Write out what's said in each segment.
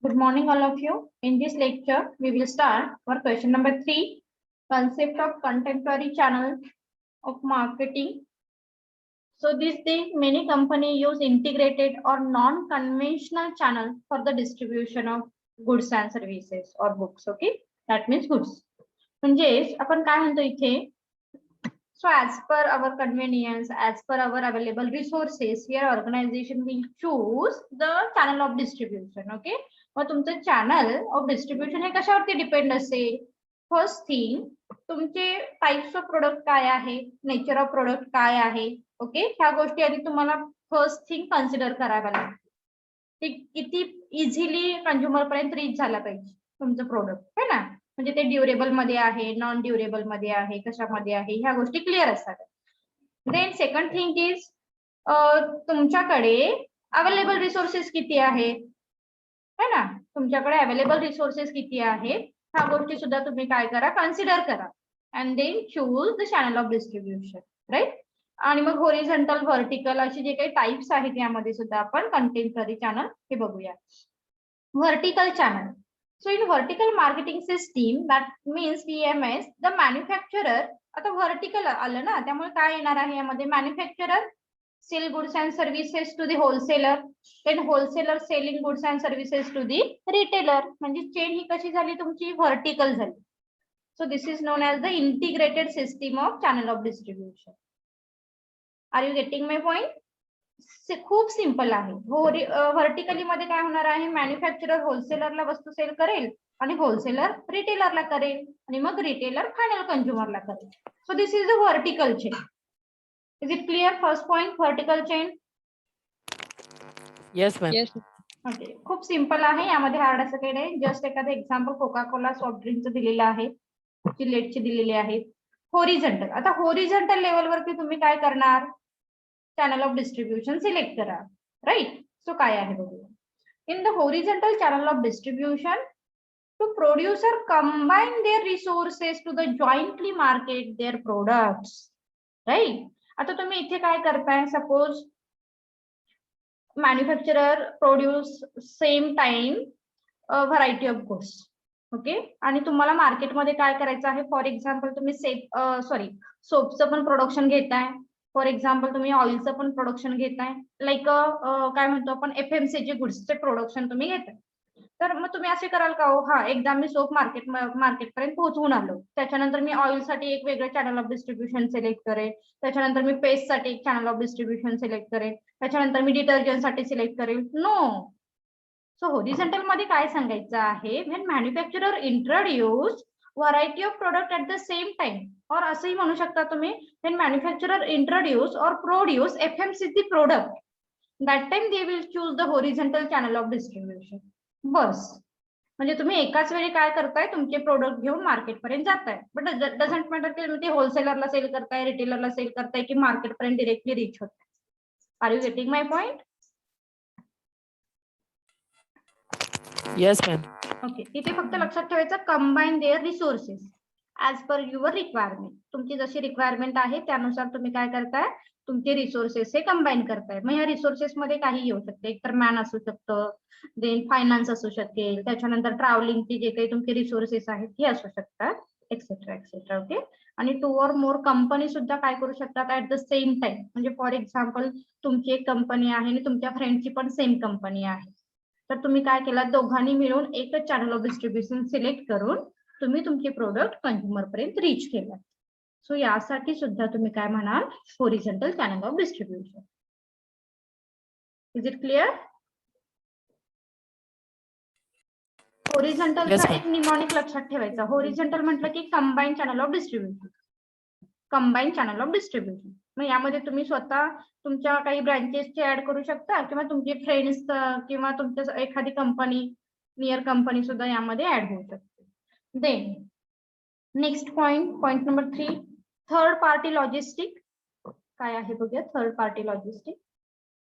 Good morning, all of you. In this lecture, we will start our question number 3, concept of contemporary channel of marketing. So these days, many companies use integrated or non-conventional channel for the distribution of goods and services or books. Okay, that means goods. म्हणजेच आपण काय म्हणतो इथे So as per our convenience, as per our available resources, here organization will choose the channel of distribution. Okay. मग तुमचं channel of distribution हे कशावरती depend असेल. First thing तुमचे टाइप्स ऑफ प्रोडक्ट काय आहे, नेचर ऑफ प्रोडक्ट काय आहे. Okay, ह्या गोष्टी आधी तुम्हाला फर्स्ट थिंग कन्सिडर कराव्या लागतील. ते किती इझिली कंझ्युमर पर्यंत रीच झाला पाहिजे तुमचं प्रोडक्ट है ना. म्हणजे ते ड्युरेबल मध्ये आहे, नॉन ड्युरेबल मध्ये आहे, कशामध्ये आहे, ह्या गोष्टी क्लिअर असतात. देन सेकंड थिंग इज तुमच्याकडे अवेलेबल रिसोर्सेस किती आहेत है ना. तुमच्याकडे अवेलेबल रिसोर्सेस किती आहेत ह्या गोष्टी सुद्धा तुम्ही काय करा, कन्सिडर करा. And then choose the channel of distribution, right. आणि मग होरिझॉन्टल, व्हर्टिकल असे जे काही टाइप्स आहेत यामध्ये सुद्धा आपण कंटेम्पररी चॅनल हे बघूया. Vertical channel. So in vertical marketing system, that means VMS, the manufacturer, आता vertical आलं ना, त्यामुळे काय येणार आहे यामध्ये, manufacturer sell goods and services to the wholesaler, then wholesaler selling goods and services to the retailer. म्हणजे चेन ही कशी झाली तुमची, vertical झाली. So this is known as the integrated system of channel of distribution. Are you getting my point? खूप simple आहे. Vertically मध्ये काय होणार आहे, मॅन्युफॅक्चरर होलसेलरला वस्तू सेल करेल आणि होलसेलर रिटेलरला करेल आणि मग रिटेलर फायनल कंझ्युमरला करेल. So this is a vertical chain. Is it clear? First point vertical chain. Yes ma'am. Okay, खूप सिंपल आहे, यामध्ये हार्ड असं काही नाही. जस्ट एखादं एक्झाम्पल कोका कोला सॉफ्ट ड्रिंकचं दिलेलं आहे, जिलेटची दिलेली आहेत. होरिझॉन्टल, आता होरिझॉन्टल लेवलवरती तुम्ही काय करणार, चॅनल ऑफ डिस्ट्रीब्युशन सिलेक्ट करा, राईट. सो काय आहे बघूया. In the horizontal channel of distribution, to producer combine their resources to the jointly market their products, right. आता तुम्ही इथे काय करताय, suppose manufacturer produce same time variety of goods. Okay, आणि तुम्हाला मार्केटमध्ये काय करायचं आहे, फॉर एक्झाम्पल तुम्ही सोपचं पण प्रोडक्शन घेताय, फॉर एक्झाम्पल तुम्ही ऑइलचं पण प्रोडक्शन घेताय, लाईक काय म्हणतो आपण एफएमसीजी गुड्सचे प्रोडक्शन तुम्ही घेताय. तर मग तुम्ही असे कराल का, हो हा एकदा मी सोप मार्केटपर्यंत पोहोचवून आलो, त्याच्यानंतर मी ऑइलसाठी एक वेगळं चॅनल ऑफ डिस्ट्रीब्युशन सिलेक्ट करेन, त्याच्यानंतर मी पेस्टसाठी एक चॅनल ऑफ डिस्ट्रीब्युशन सिलेक्ट करेन, त्याच्यानंतर मी डिटर्जंटसाठी सिलेक्ट करेन. नो. सो होरिझॉन्टल मध्ये काय सांगायचं आहे, when manufacturer introduce variety of product at the same time, और असंही म्हणू शकता तुम्ही, when manufacturer introduce or produce FMCG product, that time they will choose the horizontal channel of distribution. बस, म्हणजे तुम्ही एकाच वेळी काय करताय, तुमचे प्रोडक्ट घेऊन मार्केट पर्यंत जाताय. बट डझंट मॅटर की ते होलसेलरला सेल करताय, रिटेलरला सेल करताय की मार्केट पर्यंत डिरेक्टली रीच होताय. Are you getting my point? Yes ma'am. Okay, इथे फक्त लक्षात ठेवायचं, combine their resources as per your requirement. तुमची जशी रिक्वायरमेंट आहे त्यानुसार तुम्ही काय करताय, तुमचे रिसोर्सेस हे कंबाईन करताय. मग ह्या रिसोर्सेस मध्ये काही येऊ शकते, एकतर मॅन असू शकतं, देन फायनान्स असू शकेल, त्याच्यानंतर ट्रॅव्हलिंगचे जे काही तुमचे रिसोर्सेस आहेत हे असू शकतात, एक्सेट्रा एक्सेट्रा. ओके, आणि 2 or more कंपनी सुद्धा काय करू शकतात ऍट द सेम टाइम. म्हणजे फॉर एक्झाम्पल तुमची एक कंपनी आहे आणि तुमच्या फ्रेंडची पण सेम कंपनी आहे, तर तुम्ही काय केलं, दोघांनी मिळून एकच चॅनल ऑफ डिस्ट्रीब्युशन सिलेक्ट करून तुम्ही तुमचे प्रोडक्ट कंझ्युमर पर्यंत रीच केला. सो यासाठी सुद्धा तुम्ही काय म्हणाल, horizontal channel of distribution. Is it clear? होरिझॉन्टलचा एक निमॉनिक लक्षात ठेवायचा. होरिझॉन्टल म्हटलं की combine channel of distribution, combine channel of distribution. मग यामध्ये तुम्ही स्वतः तुमच्या काही ब्रँचेसचे ऍड करू शकता किंवा तुमचे फ्रेंड्स किंवा तुमच्या एखादी कंपनी, नियर कंपनी सुद्धा यामध्ये ऍड होऊ शकते. Then next point number 3, third party logistic. काय आहे बघूया third party logistic.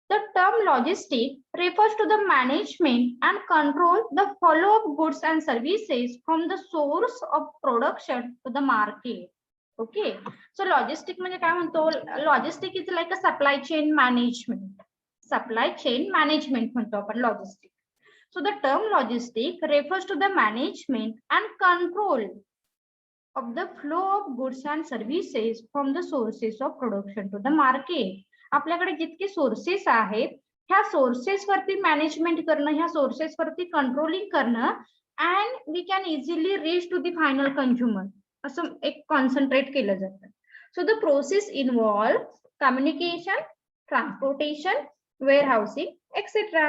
The term logistic refers to the management and control the flow of goods and services from the source of production to the market. Okay, so logistic म्हणजे काय म्हणतो, logistic is like a supply chain management. Supply chain management म्हणतो आपण logistic. So the term logistic refers to the management and control of the flow of goods and services from the sources of production to the market. आपल्याकडे जितके sources आहेत ह्या sources वरती management करणं, ह्या sources वरती कंट्रोलिंग करणं, and we can easily reach to the final consumer असं एक कॉन्सन्ट्रेट केलं जातं. So the process involve communication, transportation, warehousing, etc.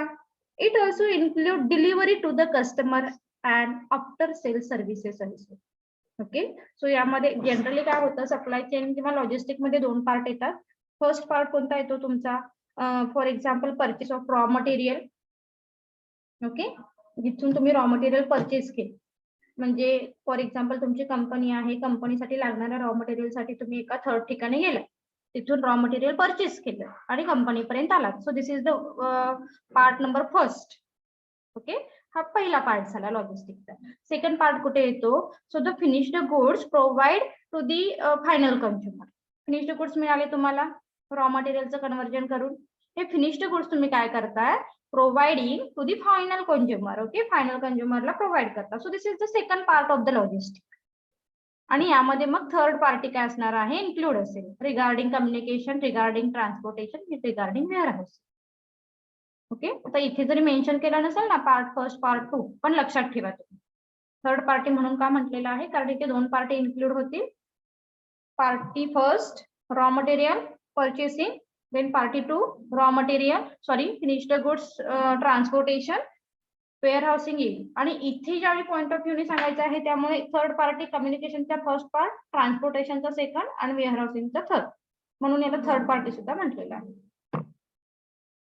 It also include delivery to the customer and after sale services also. Okay, so यामध्ये generally काय होतं, supply chain किंवा logistic मध्ये दोन पार्ट येतात. फर्स्ट पार्ट कोणता येतो तुमचा, for example purchase of raw material. Okay, जिथून तुम्ही रॉ मटेरियल परचेस केले, म्हणजे फॉर एक्झाम्पल तुमची कंपनी आहे, कंपनीसाठी लागणाऱ्या रॉ मटेरियल साठी तुम्ही एका थर्ड ठिकाणी गेला, तिथून रॉ मटेरियल परचेस केलं आणि कंपनीपर्यंत आलात. So this is the part number first. Okay, हा पहिला पार्ट झाला लॉजिस्टिकचा. सेकंड पार्ट कुठे येतो, so the finished goods provide to the final consumer. Finished goods मिळाले तुम्हाला रॉ मटेरियलचं कन्व्हर्जन करून, हे फिनिश्ड गुड्स तुम्ही काय करताय, providing to the final consumer. Okay, final कंझ्युमरला प्रोव्हाइड करता. So this is the second part of the logistic. आणि यामध्ये मग थर्ड पार्टी काय असणार आहे, इन्क्लूड असेल regarding communication, regarding transportation, regarding warehouse. Okay, आता इथे जरी मेन्शन केलं नसेल ना पार्ट फर्स्ट पार्ट 2, पण लक्षात ठेवा तुम्ही थर्ड पार्टी म्हणून का म्हटलेलं आहे, कारण इथे दोन पार्टी इन्क्लूड होतील. Party first raw material purchasing, then party 2 raw material finished goods transportation, warehousing येईल. आणि इथे ज्यावेळी पॉईंट ऑफ व्ह्यूने सांगायचं आहे त्यामुळे थर्ड पार्टी कम्युनिकेशनचा फर्स्ट पार्ट, ट्रान्सपोर्टेशनचा सेकंड आणि वेअरहाऊसिंगचा थर्ड, म्हणून याला थर्ड पार्टी सुद्धा म्हटलेलं आहे.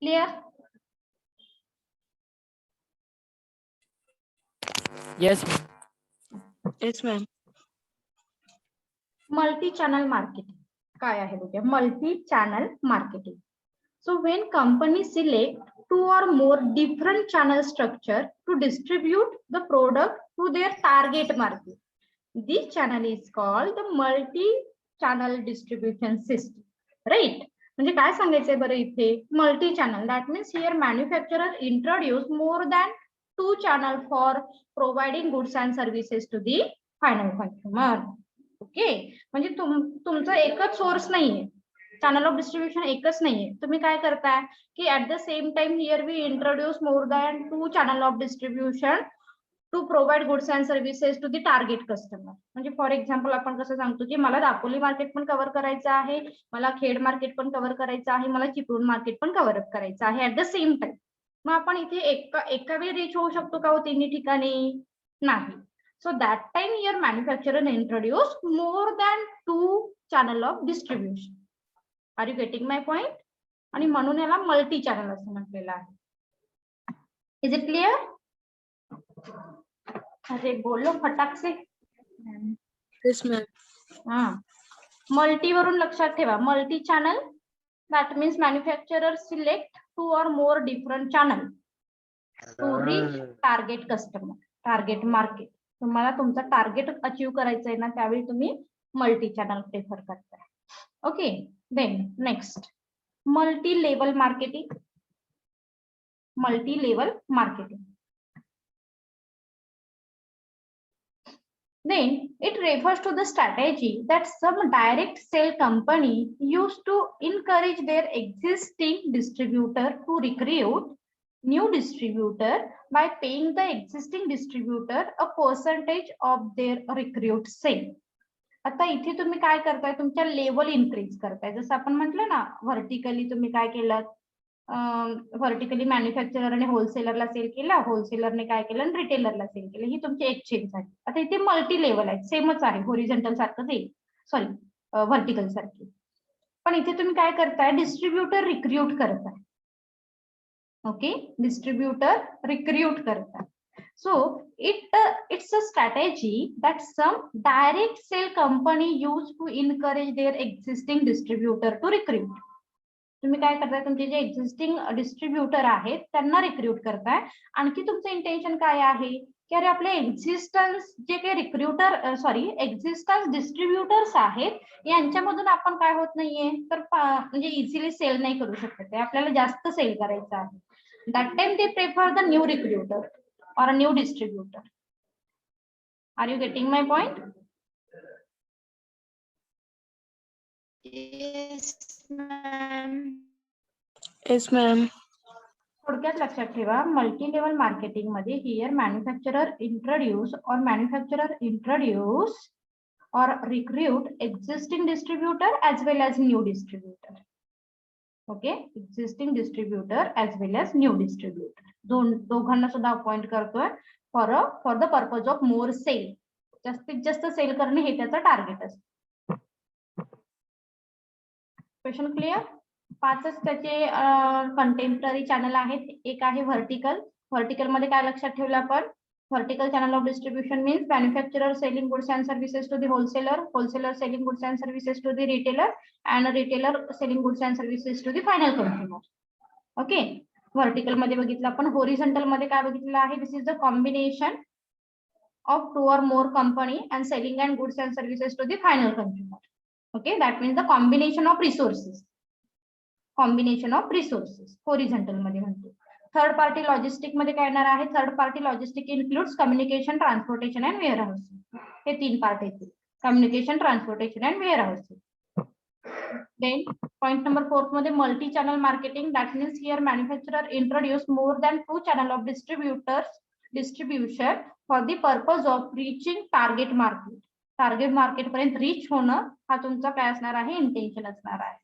Clear? Yes, ma'am. Yes, ma'am. Multi channel marketing काय आहे बघूया. Multi channel marketing. So when company select 2 or more different channel structure to distribute the product to their target market, this channel is called the multi channel distribution system. Right? म्हणजे काय सांगायचंय बरं इथे, multi channel, that means here manufacturer introduce more than 2 channel for providing goods and services to the final consumer. Okay, म्हणजे तुमचा एकच source नाहीये, channel of distribution एकच नाहीये. तुम्ही काय करताय की at the same time here we introduce more than 2 channel of distribution to provide goods and services to the target customer. म्हणजे फॉर एक्झाम्पल आपण कसं सांगतो की मला दापोली मार्केट पण कव्हर करायचं आहे, मला खेड मार्केट पण कव्हर करायचं आहे, मला चिपळूण मार्केट पण कव्हर अप करायचं आहे ऍट द सेम टाइम. मग आपण इथे एका वेळी रीच होऊ शकतो का हो तिन्ही ठिकाणी? नाही. So that time your manufacturer introduce more than 2 channel of distribution. Are you getting my point? आणि म्हणून याला मल्टी चॅनल असं म्हटलेलं आहे. Is it clear? अरे बोलो फटाक से. Yes, ma'am. हा, मल्टी वरून लक्षात ठेवा, multi channel that means manufacturer select 2 or more different channel to reach target customer, target market. तुम्हाला तुमचा टार्गेट अचीव करायचं आहे ना, त्यावेळी तुम्ही मल्टी चॅनल प्रेफर करताय. Okay, then next multi level marketing. Multi level marketing, then it refers to the strategy that some direct sale company used to encourage their existing distributor to recruit new distributor by paying the existing distributor a percentage of their recruit sale. आता इथे तुम्ही काय करताय, तुमच्या level increase करताय. जसं आपण म्हटलं ना, व्हर्टिकली तुम्ही काय केलं, व्हर्टिकली मॅन्युफॅक्चरर होलसेलरला सेल केला, होलसेलरने काय केलं आणि रिटेलरला सेल केलं, ही तुमची एक्सचेंज झाली. आता इथे मल्टी लेवल आहे, सेमच आहे, होरिझॉन्टल सारखंच येईल, सॉरी व्हर्टिकल सारखी. पण इथे तुम्ही काय करताय, डिस्ट्रीब्युटर रिक्रूट करताय. ओके, डिस्ट्रीब्युटर रिक्रूट करताय. So it's a strategy that some direct sale company use to encourage their existing distributor to recruit. तुम्ही काय करताय, तुमचे जे एक्झिस्टिंग डिस्ट्रीब्युटर आहेत त्यांना रिक्रूट करताय. आणखी तुमचं इंटेन्शन काय आहे की अरे आपले एक्झिस्टन्स जे काही एक्झिस्टन्स डिस्ट्रीब्युटर्स आहेत यांच्यामधून आपण काय होत नाहीये तर म्हणजे इझिली सेल नाही करू शकत आहे, आपल्याला जास्त सेल करायचं आहे. That time they prefer the new recruiter or a new distributor. Are you getting my point? Yes, ma'am. Yes, ma'am. थोडक्यात लक्षात ठेवा मल्टी लेवल मार्केटिंग मध्ये here manufacturer introduce or recruit existing distributor as well as new distributor. Okay, existing distributor as well as new distributor. दोघांना सुद्धा appoint करतोय for the purpose of more sale. जास्तीत जास्त sale करणे हे त्याचं target असतं. Question clear? पाचच त्याचे कंटेम्पररी चॅनल आहेत. एक आहे व्हर्टिकल मध्ये काय लक्षात ठेवलं आपण? Vertical channel of distribution means manufacturer selling goods and services to the wholesaler selling goods and services to the retailer, and a retailer selling goods and services to the final consumer. Okay, vertical मध्ये बघितलं आपण. horizontal मध्ये काय बघितलं आहे? This is the combination of 2 or more company and selling and goods and services to the final consumer. Okay, that means the combination of resources. Horizontal मध्ये म्हणतो. Third party logistic मध्ये काय येणार आहे? Third party logistic includes communication, transportation and warehousing. हे 3 part येतील. Communication, transportation and warehousing. Then point number 4 मध्ये multi channel marketing. That means here manufacturer introduce more than 2 channel of distribution for the purpose of reaching target market. Target market पर्यंत reach होणं हा तुमचा काय असणार आहे? Intention असणार आहे.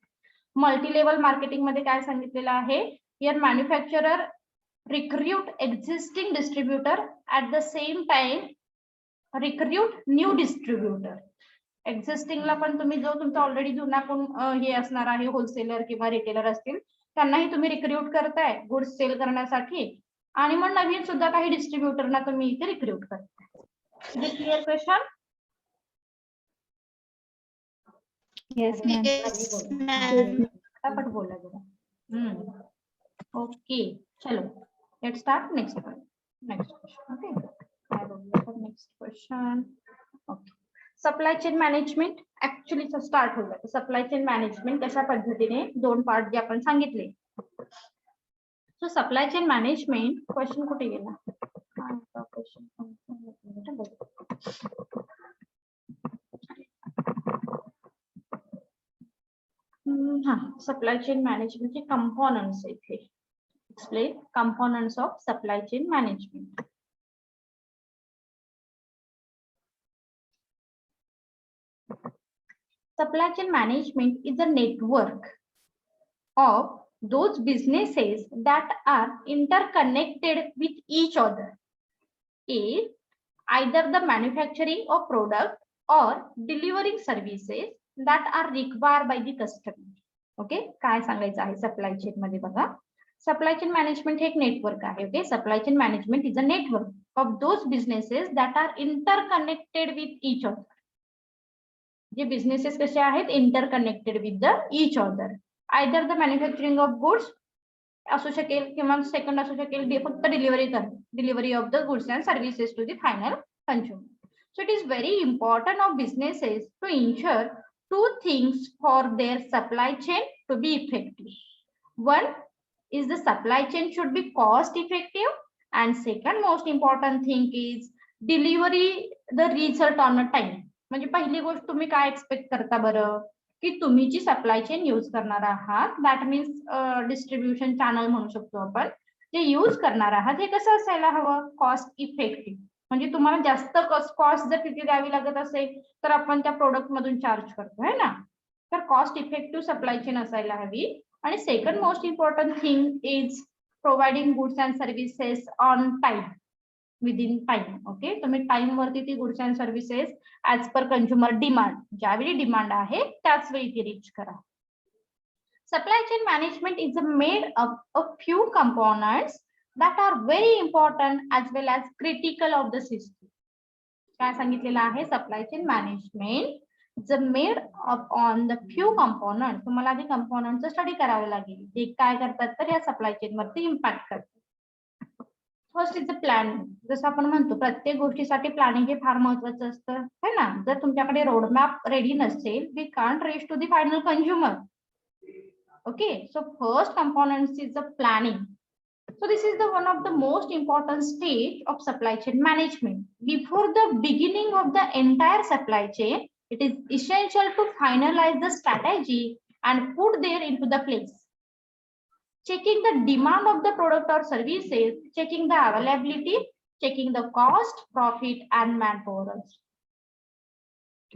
मल्टी लेवल मार्केटिंग मध्ये काय सांगितलेलं आहे? Here manufacturer recruit existing distributor at the same time recruit new distributor. Existing ला पण तुम्ही जो तुमचा ऑलरेडी जुना कोण हे असणार आहे होलसेलर किंवा रिटेलर असतील त्यांनाही तुम्ही रिक्रूट करताय गुड्स सेल करण्यासाठी, आणि मग नवीन सुद्धा काही डिस्ट्रीब्युटरना तुम्ही इथे रिक्रूट करताय. Clear question? Yes, ma'am. फटाफट बोला जरा. ओके, चलो let's start next question. Okay, next question. Okay, supply chain management actually start होईल. सप्लाय चेन मॅनेजमेंट कशा पद्धतीने 2 पार्ट जे आपण सांगितले. So supply chain management question कुठे गेला? सप्लाय चेन मॅनेजमेंटचे कंपोनंट्स इथे. Explain components of supply chain management. Supply chain management is a network of those businesses that are interconnected with each other. Is either the manufacturing of product or delivering services that are required by the customer. Okay, काय सांगायचं आहे supply chain मध्ये बघा. Supply chain management हे एक network आहे. Okay, supply chain management is a network of those businesses that are interconnected with each other. जे businesses कसे आहेत? Interconnected with the each other. Either the manufacturing of goods असू शकेल किंवा second असू शकेल फक्त delivery of the goods and services to the final consumer. So it is very important of businesses to ensure 2 things for their supply chain to be effective. One is the supply chain should be cost effective, and second most important thing is delivery the result on a time. म्हणजे पहिली गोष्ट तुम्ही काय expect करता बरं? की तुम्ही जी supply chain use करणार आहात, दॅट मीन्स डिस्ट्रीब्युशन चॅनल म्हणू शकतो आपण, जे यूज करणार आहात हे कसं असायला हवं? Cost effective. म्हणजे तुम्हाला जास्त कॉस्ट जर तिथे द्यावी लागत असेल तर आपण त्या प्रोडक्ट मधून चार्ज करतो है ना. तर कॉस्ट इफेक्टिव्ह सप्लाय चेन असायला हवी. आणि second most important thing is providing goods and services on time, within time. Okay, तुम्ही टाइम वरती ती goods and services as per consumer demand, ज्यावेळी डिमांड आहे त्याच वेळी ती रीच करा. Supply chain management is made up of few components that are very important as well as critical of the system. काय सांगितलेलं आहे? Supply chain management is made up on the few components. तुम्हाला आधी कंपोनंटचं study करावं लागेल. ते काय करतात तर या सप्लाय चेन वरती इम्पॅक्ट करतात. First is the planning. जसं आपण म्हणतो प्रत्येक गोष्टीसाठी प्लॅनिंग हे फार महत्वाचं असतं है ना. जर तुमच्याकडे रोडमॅप रेडी नसेल, we can't reach to the final consumer. Okay, so first component is the planning. So this is the one of the most important stage of supply chain management. Before the beginning of the entire supply chain, it is essential to finalize the strategy and put there into the place. Checking the demand of the product or services, checking the availability, checking the cost, profit and manpower.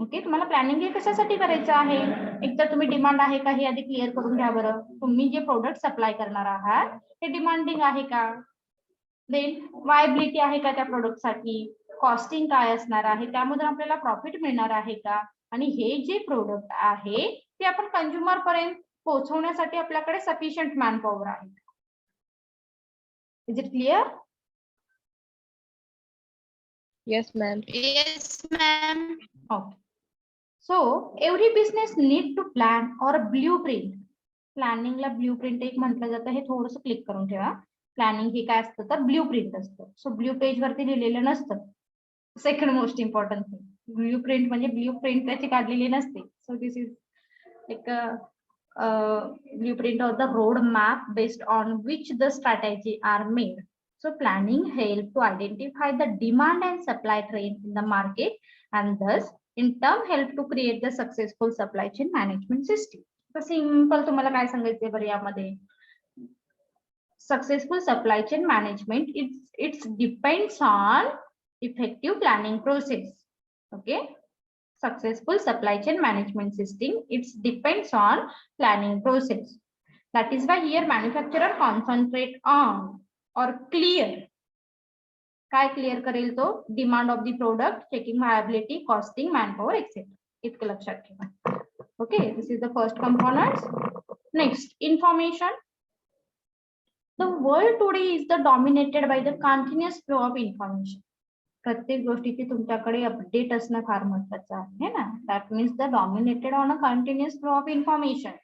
Okay, तुम्हाला planning हे कशासाठी करायचं आहे? एक तर तुम्ही demand आहे का हे आधी क्लिअर करून घ्या बरं. तुम्ही जे प्रोडक्ट सप्लाय करणार आहात ते डिमांडिंग आहे का, देन वायबिलिटी आहे का त्या प्रोडक्टसाठी, कॉस्टिंग काय असणार आहे, त्यामधून आपल्याला प्रॉफिट मिळणार आहे का, आणि हे जे प्रोडक्ट आहे ते आपण कंझ्युमर पर्यंत पोहोचवण्यासाठी आपल्याकडे सफिशियंट मॅनपॉवर आहे. Is it clear? Yes, ma'am. Yes, ma'am. Okay. So every business need to plan or a blueprint. प्लॅनिंगला ब्ल्यूप्रिंट एक म्हटलं जातं, हे थोडंसं क्लिक करून ठेवा. प्लॅनिंग हे काय असतं तर ब्ल्यूप्रिंट असतं. सो ब्ल्यू पेज वरती लिहिलेलं नसतं. Second most important thing, blueprint म्हणजे ब्ल्यूप्रिंट त्याची काढलेली नसते. सो दिस इज एक blueprint of the road map based on which the strategy are made. So planning help to identify the demand and supply trend in the market and thus in turn help to create the successful supply chain management system. So simple तुम्हाला काय सांगायचंय बरं यामध्ये? Successful supply chain management it depends on effective planning process. Okay. Successful supply chain management system it depends on planning process. That is why here manufacturer concentrate on or clear. काय clear करेल तो? Demand of the product, checking viability, costing, manpower etcetera. इतकं लक्षात ठेवा. Okay, this is the first component. Next, information. The world today is the dominated by the continuous flow of information. प्रत्येक गोष्टीची तुमच्याकडे update असणं फार महत्वाचं आहे ना. That means the dominated on a continuous flow of information.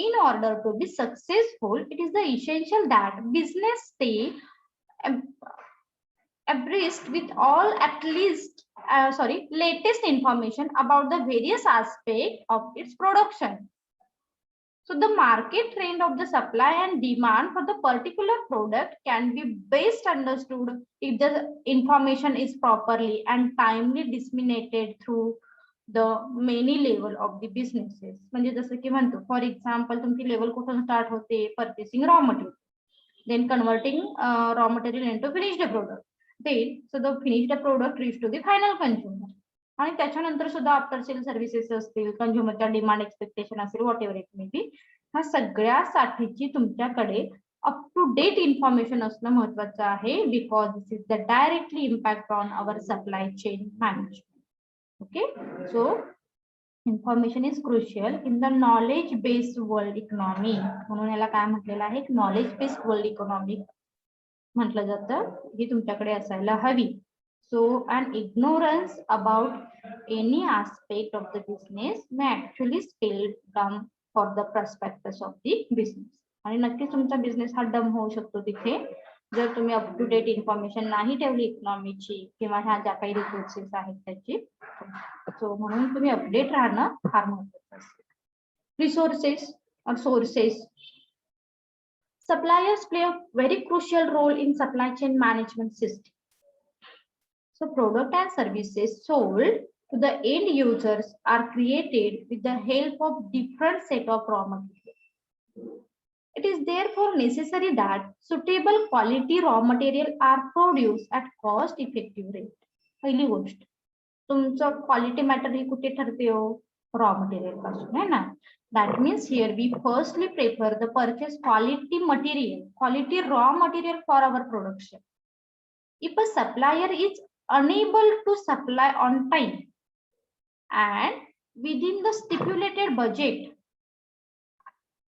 In order to be successful, it is the essential that business stay abreast with all latest information about the various aspects of its production. So the market trend of the supply and demand for the particular product can be best understood if the information is properly and timely disseminated through the many level of the businesses. म्हणजे जसं की म्हणतो, for example तुमची level कुठून start होते? Purchasing raw material, then converting raw material into finished product, then so the finished product reach to the final consumer. आणि त्याच्यानंतर सुद्धा आफ्टर सेल सर्व्हिसेस असतील, कंझ्युमरच्या डिमांड एक्सपेक्टेशन असेल, whatever it may be, ह्या सगळ्यासाठीची तुमच्याकडे अप टू डेट इन्फॉर्मेशन असणं महत्वाचं आहे. Because this is the directly impact on our supply chain management. Okay, so information is crucial in the knowledge based world economy. म्हणून याला काय म्हटलेलं आहे? नॉलेज बेस्ड वर्ल्ड इकॉनॉमी म्हटलं जातं. ही तुमच्याकडे असायला हवी. So and ignorance about any aspect of the business may actually still doom for the prospects of the business. आणि नक्कीच तुमचा बिझनेस हा डम होऊ शकतो तिथे जर तुम्ही अप टू डेट इन्फॉर्मेशन नाही ठेवली इकॉनॉमीची किंवा ह्या ज्या काही रिसोर्सेस आहेत त्याची. सो म्हणून तुम्ही अपडेट राहणं फार महत्वाचं असतं. रिसोर्सेस और sources. Suppliers play a very crucial role in supply chain management system. So product and services sold to the end users are created with the help of different set of raw material. It is therefore necessary that suitable quality raw material are produced at cost effective rate. पहिली गोष्ट, तुमचं quality matter ही कुठे ठरते हो? Raw material पासून, है ना. That means here we firstly prefer the purchase quality material, quality raw material for our production. If a supplier is unable to supply on time and within the stipulated budget,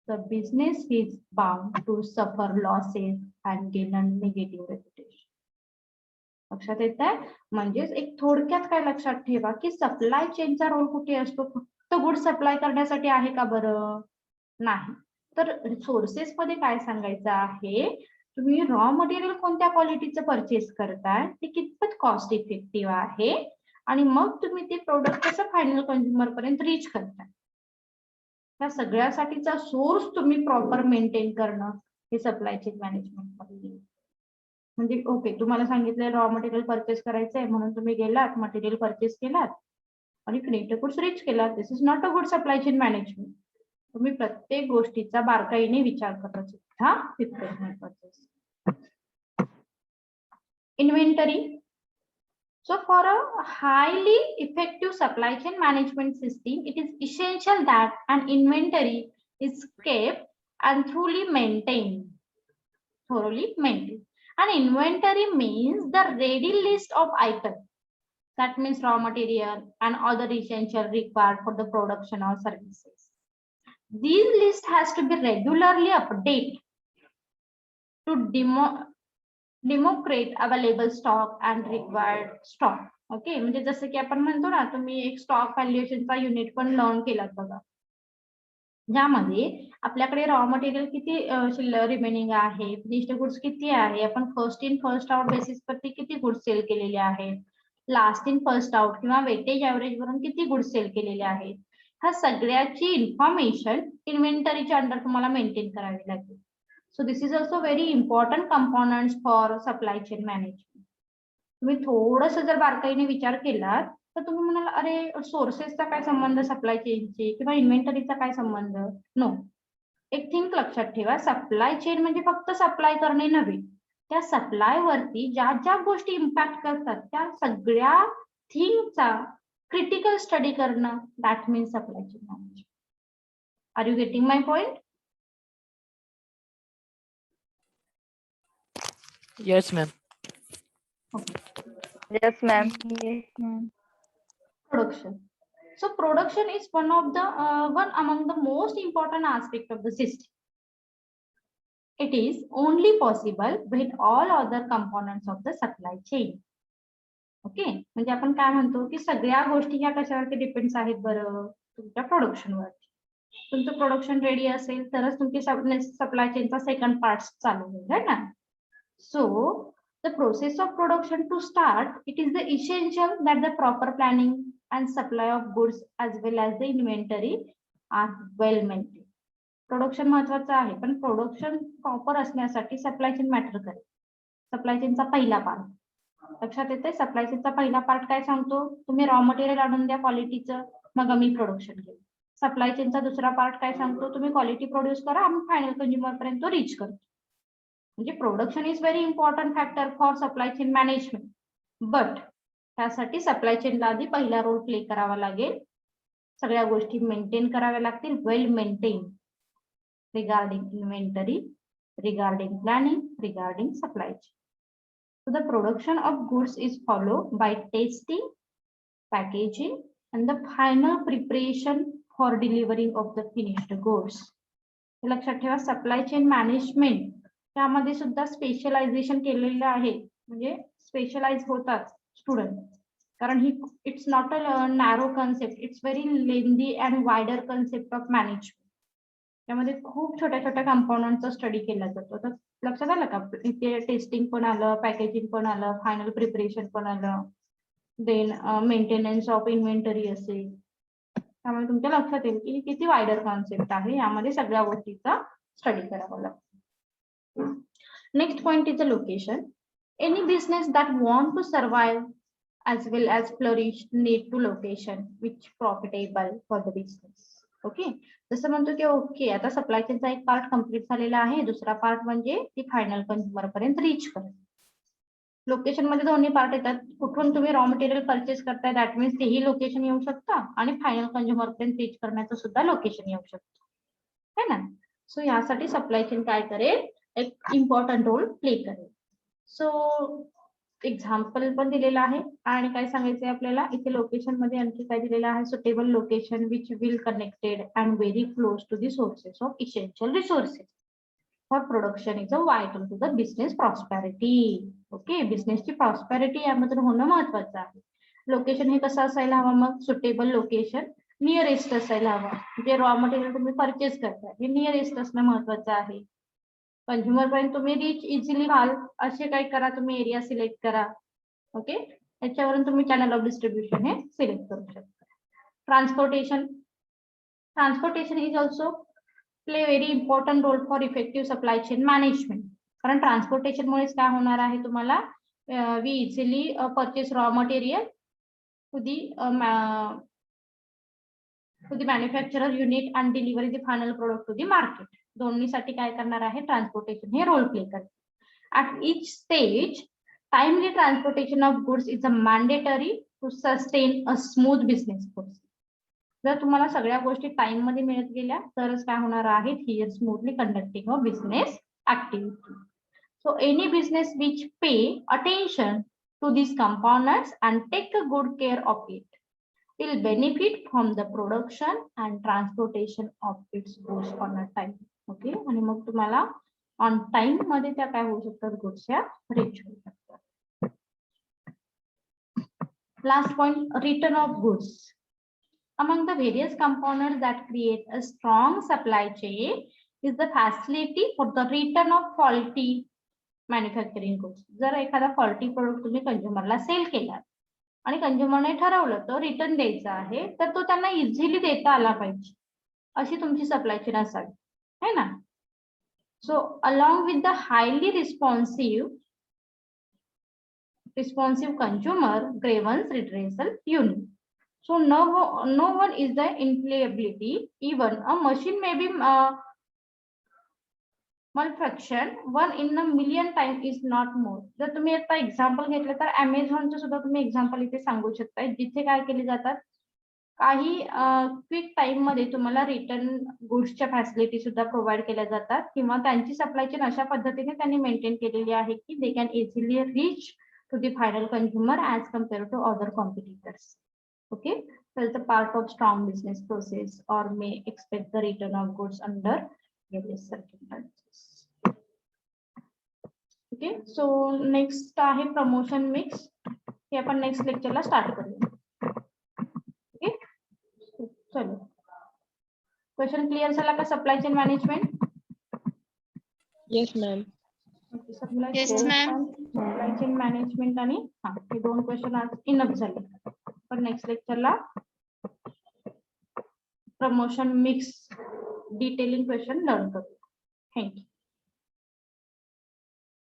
the business is bound to suffer losses and gain a negative reputation. लक्षात येत आहे? म्हणजेच एक थोडक्यात काय लक्षात ठेवा की सप्लाय चेनचा रोल कुठे असतो? फक्त गुड सप्लाय करण्यासाठी आहे का बरं? नाही. तर सोर्सेस मध्ये काय सांगायचं आहे? तुम्ही रॉ मटेरियल कोणत्या क्वालिटीचं परचेस करताय, ते कितपत कॉस्ट इफेक्टिव्ह आहे, आणि मग तुम्ही ते प्रोडक्ट कसं फायनल कंझ्युमर पर्यंत रीच करताय. त्या सगळ्यासाठीचा सोर्स तुम्ही प्रॉपर मेंटेन करणं हे सप्लाय चेन मॅनेजमेंट मध्ये. म्हणजे ओके, तुम्हाला सांगितलं रॉ मटेरियल परचेस करायचंय म्हणून तुम्ही गेलात, मटेरियल परचेस केलात आणि फिनिश्ड गुड्स रीच केलात. This is not a good supply chain management. तुम्ही प्रत्येक गोष्टीचा बारकाईने विचार करत सुद्धा प्रिपेअरमेंट purchase. Inventory. So for a highly effective supply chain management system, it is essential that an inventory is kept and thoroughly maintained. An inventory means the ready list of items. That means raw material and other essential required for the production or services. These list has to be regularly updated to Democrat available stock and required stock. Okay, म्हणजे जसं की आपण म्हणतो ना, तुम्ही एक stock व्हॅल्युएशनचा unit पण learn केलात बघा, ज्यामध्ये आपल्याकडे रॉ मटेरियल किती शिल्लक रिमेनिंग आहे, फिनिश्ड गुड्स किती आहे, आपण first in first out basis वरती किती गुड्स सेल केलेले आहेत, लास्ट इन फर्स्ट आउट किंवा वेटेज ऍव्हरेज वरून किती गुड्स सेल केलेले आहेत, ह्या सगळ्याची इन्फॉर्मेशन इन्व्हेंटरीच्या अंडर तुम्हाला मेंटेन करावी लागेल. So this is also very important components for supply chain management. तुम्ही थोडंसं जर बारकाईने विचार केला तर तुम्ही म्हणाल अरे सोर्सेसचा काय संबंध सप्लाय चेनची किंवा इन्व्हेंटरीचा काय संबंध. नो, एक थिंग लक्षात ठेवा, सप्लाय चेन म्हणजे फक्त सप्लाय करणे नव्हे, त्या सप्लाय वरती ज्या ज्या गोष्टी इम्पॅक्ट करतात त्या सगळ्या थिंगचा क्रिटिकल स्टडी करणं, that means supply chain management. Are you getting my point? Yes, ma'am. Yes, ma'am. Production. So production is one among the most important aspect of the system. It is only possible when all other components of the supply chain. Okay, म्हणजे आपण काय म्हणतो की सगळ्या गोष्टी ह्या कशावरती depends आहेत बरं, तुमच्या प्रोडक्शनवरती. तुमचं प्रोडक्शन रेडी असेल तरच तुमची सप्लाय चेनचा सेकंड पार्ट चालू होईल, है ना. So the process of production to start, it is the essential that the proper planning and supply of goods as well as the inventory are well maintained. Production महत्वाचं आहे, पण production proper असण्यासाठी supply chain matter करेल. Supply चेनचा पहिला part लक्षात येते. Supply चेनचा पहिला part काय सांगतो, तुम्ही रॉ मटेरियल आणून द्या क्वालिटीचं, मग आम्ही प्रोडक्शन घेऊ. सप्लाय चेनचा दुसरा पार्ट काय सांगतो, तुम्ही क्वालिटी प्रोड्यूस करा, आम्ही फायनल कंझ्युमर पर्यंत रीच करतो. म्हणजे production is very important factor for supply chain management. But त्यासाठी सप्लाय चेनला आधी पहिला रोल प्ले करावा लागेल. सगळ्या गोष्टी मेंटेन कराव्या लागतील, well maintain, regarding inventory, regarding planning, regarding supply chain. So the production of goods is followed by testing, packaging and the final preparation for delivering of the finished goods. लक्षात ठेवा, supply chain management त्यामध्ये सुद्धा specialisation केलेलं आहे, म्हणजे specialise होतात student, कारण ही it's not a narrow concept, it's very lengthy and wider concept of management. त्यामध्ये खूप छोट्या छोट्या कंपोनंटचा स्टडी केला जातो. तर लक्षात आलं का, इथे टेस्टिंग पण आलं, पॅकेजिंग पण आलं, फायनल प्रिपरेशन पण आलं, देन मेंटेनन्स ऑफ इन्व्हेंटरी असेल. त्यामुळे तुमच्या लक्षात येईल की किती वायडर कॉन्सेप्ट आहे, यामध्ये सगळ्या गोष्टीचा स्टडी करावा लागतो. Next point is the location. Any business that want to survive as well as flourish need to location which profitable for the business. Okay, जसं म्हणतो की ओके आता सप्लाय चेनचा एक पार्ट कम्प्लीट झालेला आहे, दुसरा पार्ट म्हणजे ती फायनल कंझ्युमर पर्यंत रीच करेल. लोकेशन मध्ये दोन्ही पार्ट येतात. कुठून तुम्ही रॉ मटेरियल परचेस करताय दॅट मीन्स तेही लोकेशन येऊ शकतं आणि फायनल कंझ्युमर पर्यंत रीच करण्याचं सुद्धा लोकेशन येऊ शकतं, है ना. सो यासाठी सप्लाय चेन काय करेल, एक इम्पॉर्टंट रोल प्ले करेल. सो एक्झाम्पल पण दिलेला आहे आणि काय सांगायचंय आपल्याला इथे लोकेशन मध्ये आणखी काय दिलेलं आहे, suitable location which will connected and very close to the sources of essential resources for production is a vital to the business prosperity. Okay, बिझनेसची प्रॉस्पॅरिटी यामध्ये होणं महत्वाचं आहे. लोकेशन हे कसं असायला हवं, मग सुटेबल लोकेशन नियरेस्ट असायला हवं. जे रॉ मटेरियल तुम्ही परचेस करताय हे नियरेस्ट असणं महत्वाचं आहे. कंझ्युमर पर्यंत तुम्ही रीच इझिली व्हाल असे काय करा, तुम्ही एरिया सिलेक्ट करा. ओके, त्याच्यावरून तुम्ही चॅनल ऑफ डिस्ट्रीब्युशन हे सिलेक्ट करू शकता. Transportation is also play very important role for effective supply chain management. कारण ट्रान्सपोर्टेशन मुळेच काय होणार आहे तुम्हाला, we easily purchase raw material to the manufacturer unit and delivery the final product to the market. दोन्हीसाठी काय करणार आहे, ट्रान्सपोर्टेशन हे रोल प्ले करते. At each stage timely transportation of goods is a mandatory to sustain a smooth business course. जर तुम्हाला सगळ्या गोष्टी टाइम मध्ये मिळत गेल्या तरच काय होणार आहे, ही smoothly conducting a business activity. So any business which pay attention to these components and take a good care of it will benefit from the production and transportation of its goods on a time. Okay, आणि मग तुम्हाला on time मध्ये त्या काय होऊ शकतात, goods या reach होऊ शकतात. Last point, return of goods. Among the various components that create a strong supply chain is the facility for the return of faulty manufacturing goods. जर एखादा फॉल्टी प्रोडक्ट तुम्ही कंझ्युमरला सेल केला आणि कंझ्युमरने ठरवलं तो रिटर्न द्यायचा आहे, तर तो त्यांना इझिली देता आला पाहिजे, अशी तुमची सप्लाय चेन असावी, है ना. So along with the highly responsive consumer grievance redressal unit. So no one is the infallibility. Even a machine may be malfunction 1 in a million time is not more. जर तुम्ही आता example घेतलं तर अमेझॉनचं सुद्धा तुम्ही एक्झाम्पल इथे सांगू शकता, जिथे काय केले जातात, काही क्विक टाइम मध्ये तुम्हाला रिटर्न गुड्सच्या फॅसिलिटी सुद्धा प्रोव्हाइड केल्या जातात, किंवा त्यांची सप्लाय चेन अशा पद्धतीने त्यांनी मेंटेन केलेली आहे की they can easily reach to the final consumer as compare to other competitors. Okay, so it's a part of strong business process or may expect the return of goods under various circumstances. Okay, so next आहे promotion mix. हे आपण next लेक्चरला start करूया. Okay, चलो question clear झाला का supply chain management? Yes, ma'am. Yes, ma'am. Supply chain management आणि हे दोन क्वेश्चन आज इनफ झाले. पण नेक्स्ट लेक्चरला promotion mix detailing question learn करू. थँक्यू.